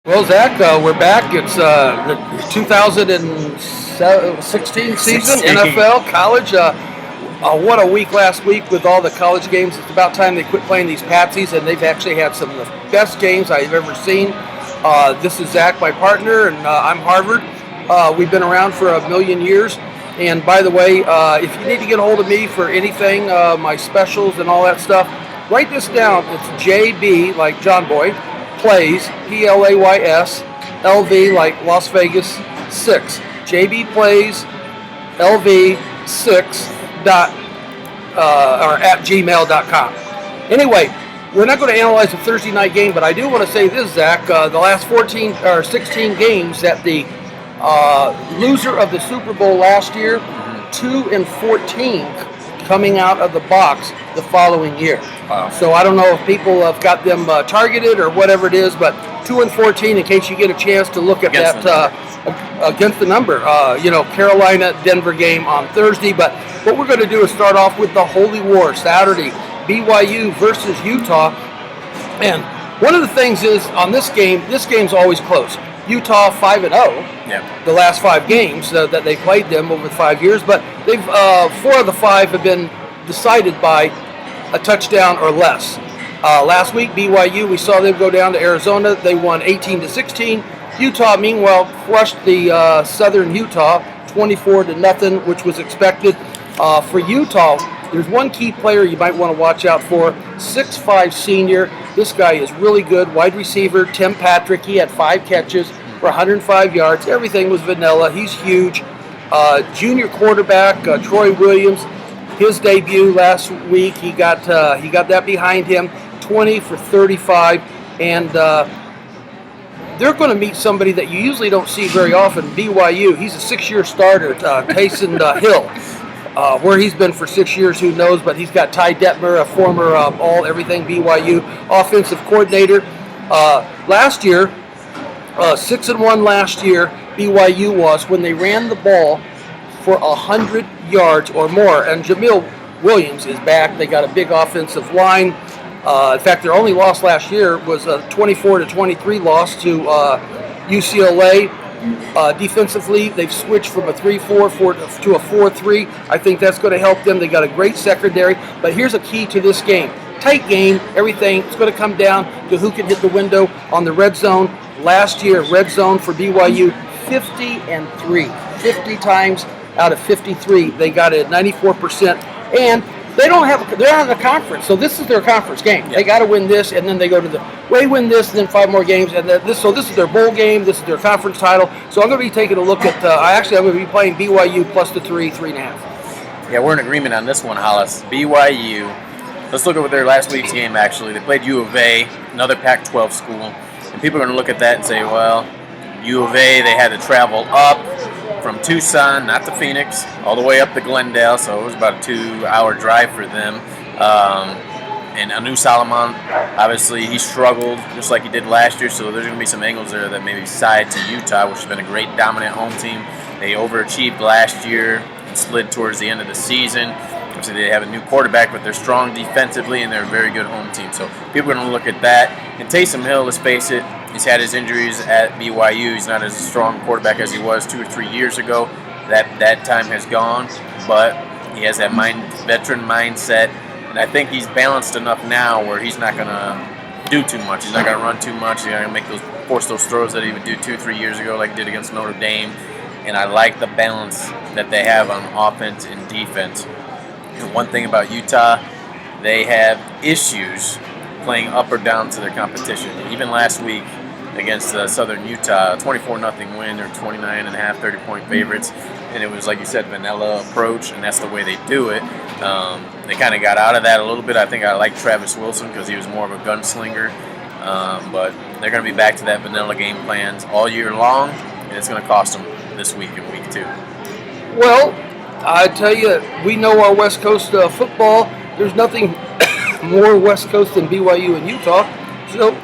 Well, Zach, we're back. It's the 2016 season, NFL, college. What a week last week with all the college games. It's about time they quit playing these patsies, and they've actually had some of the best games I've ever seen. This is Zack, my partner, and I'm Harvard. We've been around for a million years. And by the way, if you need to get a hold of me for anything, my specials and all that stuff, write this down. It's JB, like John Boy, plays, Plays, LV, like Las Vegas, 6. JB plays, LV6 or at gmail.com. Anyway, we're not going to analyze the Thursday night game, but I do want to say this, Zach. The last 14 or 16 games that the loser of the Super Bowl last year, 2-14 coming out of the box the following year. Wow. So I don't know if people have got them targeted or whatever it is, but 2-14 in case you get a chance to look at Against against the number. Carolina Denver game on Thursday. But what we're going to do is start off with the Holy War Saturday, BYU versus Utah. And one of the things is on this game's always close. Utah 5-0. Yeah. The last 5 games that they played them over 5 years, but they've 4 of the 5 have been decided by a touchdown or less. Last week, BYU, we saw them go down to Arizona. They won 18-16. Utah, meanwhile, crushed the Southern Utah 24-0, which was expected. For Utah, there's one key player you might want to watch out for, 6'5" senior. This guy is really good. Wide receiver, Tim Patrick. He had 5 catches for 105 yards. Everything was vanilla. He's huge. Junior quarterback, Troy Williams, his debut last week, he got that behind him, 20 for 35. And they're going to meet somebody that you usually don't see very often, BYU. He's a 6-year starter, Taysom Hill. Where he's been for 6 years, who knows? But he's got Ty Detmer, a former all-everything BYU offensive coordinator. Last year, 6-1 last year, BYU was when they ran the ball for 100 yards or more. And Jamil Williams is back. They got a big offensive line. In fact, their only loss last year was a 24-23 loss to UCLA. Defensively, they've switched from a 3-4 to a 4-3. I think that's going to help them. They got a great secondary. But here's a key to this game. Tight game, everything. It's going to come down to who can hit the window on the red zone. Last year, red zone for BYU, 50-3. 50 times out of 53, they got it at 94%. And they're out of the conference, so this is their conference game. Yep. They got to win this, and then they go to win this, and then 5 more games, and this is their bowl game. This is their conference title. So I'm going to be taking a look at. I'm going to be playing BYU plus the 3.5. Yeah, we're in agreement on this one, Hollis. BYU. Let's look at their last week's game. Actually, they played U of A, another Pac-12 school, and people are going to look at that and say, well, U of A, they had to travel up from Tucson, not to Phoenix, all the way up to Glendale, so it was about a 2-hour drive for them. And Anu Solomon, obviously, he struggled just like he did last year, so there's going to be some angles there that maybe side to Utah, which has been a great dominant home team. They overachieved last year and slid towards the end of the season. Obviously, they have a new quarterback, but they're strong defensively, and they're a very good home team. So people are going to look at that. And Taysom Hill, let's face it, he's had his injuries at BYU. He's not as strong quarterback as he was 2 or 3 years ago. That time has gone, but he has that veteran mindset, and I think he's balanced enough now where he's not going to do too much. He's not going to run too much. He's not going to force those throws that he would do 2 or 3 years ago like he did against Notre Dame. And I like the balance that they have on offense and defense. And one thing about Utah, they have issues playing up or down to their competition. Even last week against Southern Utah, 24-0 win, they're 29.5, 30-point favorites, and it was, like you said, vanilla approach, and that's the way they do it. They kind of got out of that a little bit. I think I like Travis Wilson because he was more of a gunslinger, but they're going to be back to that vanilla game plans all year long, and it's going to cost them this week and week 2. Well, I tell you, we know our West Coast football. There's nothing more West Coast than BYU and Utah. So